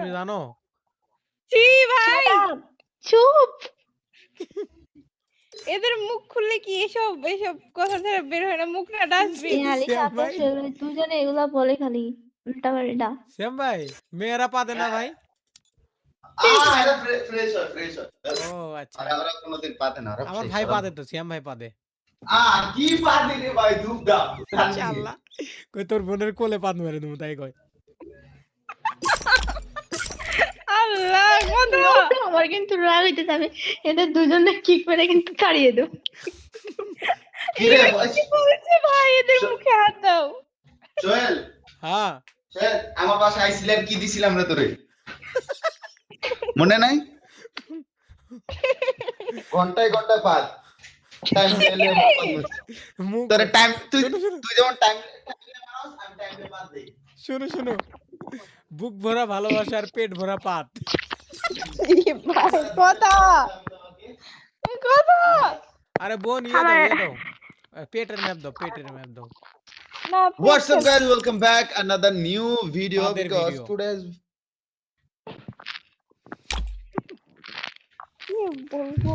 তুমি জানো? ছি ভাই চুপ এদের মুখ খুললে কি এসব কথা ছাড়া বের হয় না, মুখ না ডাস্টবিন। ইহালি শ্যাম ভাই দুজনে এগুলা বলে খালি উল্টা পাল্টা। শ্যাম ভাই মেয়েরা পাতে না ভাই? এটা ফ্রেশ হয় ও আচ্ছা, আর আমরা কোনোদিন পাতে না আমার ভাই পাতে তো, শ্যাম ভাই পাতে। কি পাতে রে ভাই দুবদা আল্লাহ কই তোর বোনের কোলে পাত মেরে দেবো তাই কয়। আল্লাহ কথা আমার কিন্তু রাগ হইতেছে, আমি এদের দুজনে কি করে কিন্তু তাড়িয়ে দেব। কি রে ভাই কি বলছে ভাই, এদের মুখে হাত দাও। সোহেল হ্যাঁ সোহেল আমার বাসায় আইছিলাম কি দিছিলাম রে তোরে মনে নাই ঘন্টায় ঘন্টায় পাত টাইম দিলে মুখ তোরে টাইম তুই শোনো, শোনো। তুই যেমন টাইম মানুষ আমি টাইম পাত দেই শোনো শোনো, বুক ভরা ভালোবাসা আর পেট ভরা পাত। ভাই কথা কথা আরে বোন ইয়ে দাও পেটের ম্যাপ দাও, পেটের ম্যাপ দাও। না What's up guys, welcome back another new video Other because video. today's কি বলবো,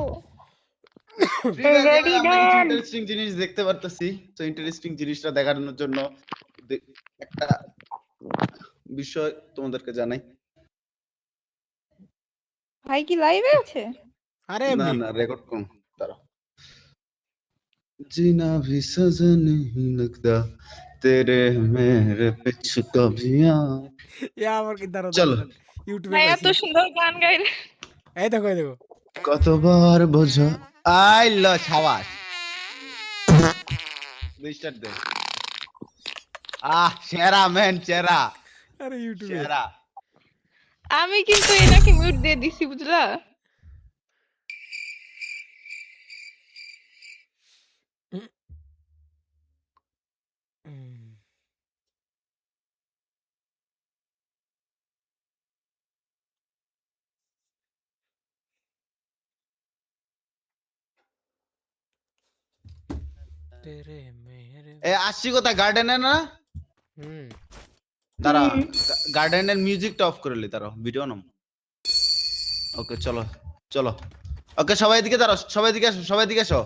ইন্টারেস্টিং জিনিস দেখতে পারতেছি। তো ইন্টারেস্টিং জিনিসটা দেখানোর জন্য একটা বিষয় তোমাদেরকে জানাই। ভাই কি লাইভে আছে? আরে না এমনি না রেকর্ড করুন তারা। जीना भी सजा नहीं लगता तेरे मेरे पिछु कभी ইয়া আমার কি দাঁড়াও চলো। ইউটিউবে ভাই এত সুন্দর গান গাইলে। এই দেখো এই দেখো। কতবার বোঝা আই ল ছাওয়াস রিস্টার্ট দে সেরা ম্যান সেরা আরে ইউটিউবে সেরা আমি কিন্তু এটাকে মিউট দিয়ে দিছি বুঝলা। তেরে মেরে এ আসছি কোথায় গার্ডেনে না হুম দাঁড়া গার্ডেনের মিউজিকটা অফ করে লি তারা ভিডিও নাম ওকে চলো চলো ওকে সবাই দিকে দাঁড়াও সবাই দিকে আসো সবাই দিকে আসো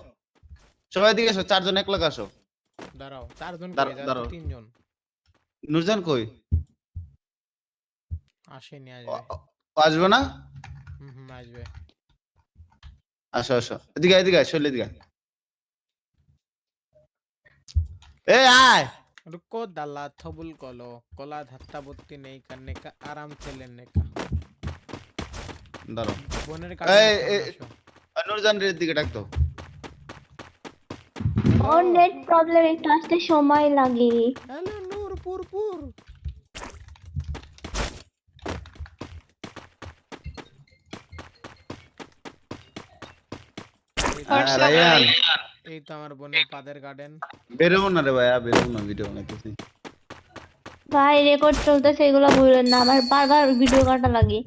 সবাই দিকে আসো চারজন এক লাখ আসো দাঁড়াও, চারজন দাঁড়াও, কই দাঁড়াও। যাচ্ছে, তিনজন নুরজান কই আসেনি, ও আসবে। ও আসবে না আসবে। আসো আসো এদিকে এদিকে আয় শৈল এদিকে আয়। এ আয় रुको दाला थबुल कलो कला धत्ता बुत्ती नहीं करने का आराम से लेने का দাঁড়াও বোনের নুরজান এর দিকে ডাকতো ওর নেট প্রবলেম একটু আসতে সময় লাগে। হ্যালো নূরপুরপুর রায়ান এই তো আমার বোনের পাদের গার্ডেন। বেরোবো না রে ভাইয়া বেরোবো না ভিডিও বানাইতেছি ভাই রেকর্ড চলতেছে, এগুলো বললেন না, আমার বারবার ভিডিও কাটা লাগে।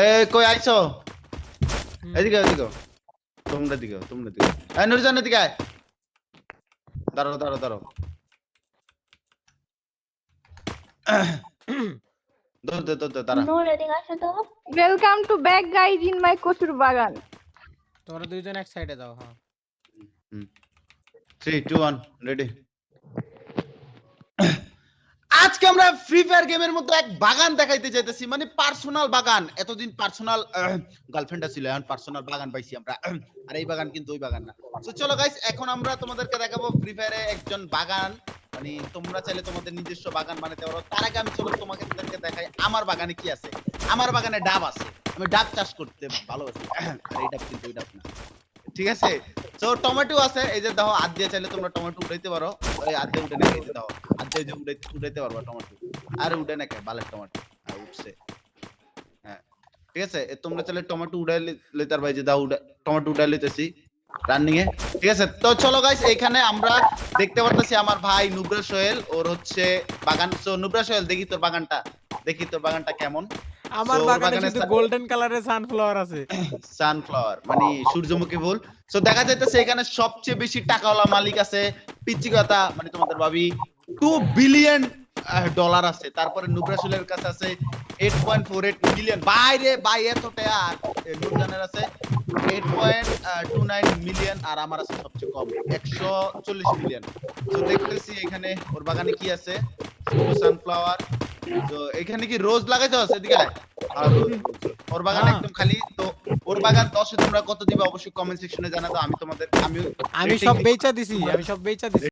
এ কই আইছো এদিকে এদিকে তোমরা দিকে এই নুরজান এদিকে আয় দাঁড়াও দাঁড়াও দাঁড়াও দৌড় দাঁড়া নূর এদিকে আসো তো। Welcome to back guys in my কচুর বাগান। তোমরা দুইজন এক সাইডে দাও। হ্যাঁ 3 2 1 রেডি আজকে আমরা ফ্রি ফায়ার গেমের মধ্যে এক বাগান দেখাইতে যাইতেছি, মানে পার্সোনাল বাগান। এতদিন পার্সোনাল গার্লফ্রেন্ড ছিল, এখন পার্সোনাল বাগান পাইছি আমরা। আর এই বাগান কিন্তু ওই বাগান না। তো চলো গাইস, এখন আমরা তোমাদেরকে দেখাবো ফ্রি ফায়ারে একজন বাগান, মানে তোমরা চাইলে তোমাদের নিজস্ব বাগান বানাতে পারো। তার আগে আমি চলো তোমাদেরকে দেখাই আমার বাগানে কি আছে। আমার বাগানে ডাব আছে, আমি ডাব চাষ করতে ভালোবাসি। আর এই ডাব কিন্তু ওই ডাব না, ঠিক আছে। তো টমেটো আছে, এই যে দাও হাত দিয়ে চাইলে তোমরা টমেটো উঠাইতে পারো। ওই হাত দিয়ে উঠে না, এই যে দাও হাত দিয়ে যে উঠাইতে পারবা টমেটো। আর উঠে না কে বালের টমেটো উঠছে। হ্যাঁ ঠিক আছে, তোমরা চাইলে টমেটো উঠাই লইতে পারবা। এই যে দাও টমেটো উঠাই লইতেছি রানিং এ, ঠিক আছে। তো চলো গাইস, এখানে আমরা দেখতে পারতেছি আমার ভাই নুব্রা সোহেল, ওর হচ্ছে বাগান। সো নুব্রা সোহেল দেখি তোর বাগানটা কেমন। আমার বাগানে শুধু গোল্ডেন কালারের সানফ্লাওয়ার আছে। সানফ্লাওয়ার মানে সূর্যমুখী ফুল। সো দেখা যাইতেছে এখানে সবচেয়ে বেশি টাকাওয়ালা মালিক আছে পিচ্চি কথা, মানে তোমাদের ভাবি 2 বিলিয়ন ডলার আছে। তারপরে নুব্রাসুলের কাছে আছে 8.48 মিলিয়ন। বাইরে ভাই এত টাকা। আর নুরজানের আছে 8.29 মিলিয়ন আর আমার আছে সবচেয়ে কম 140 মিলিয়ন। তো দেখতেছি এখানে ওর বাগানে কি আছে, সানফ্লাওয়ার। তো এখানে কি রোজ লাগাইতে আছে এদিকে আয়। আর ওর বাগান হ্যাঁ। একদম খালি। তো ওর বাগান 10 এ তোমরা কত দিবে অবশ্যই কমেন্ট সেকশনে জানাতো। আমি আমি সব বেচা দিছি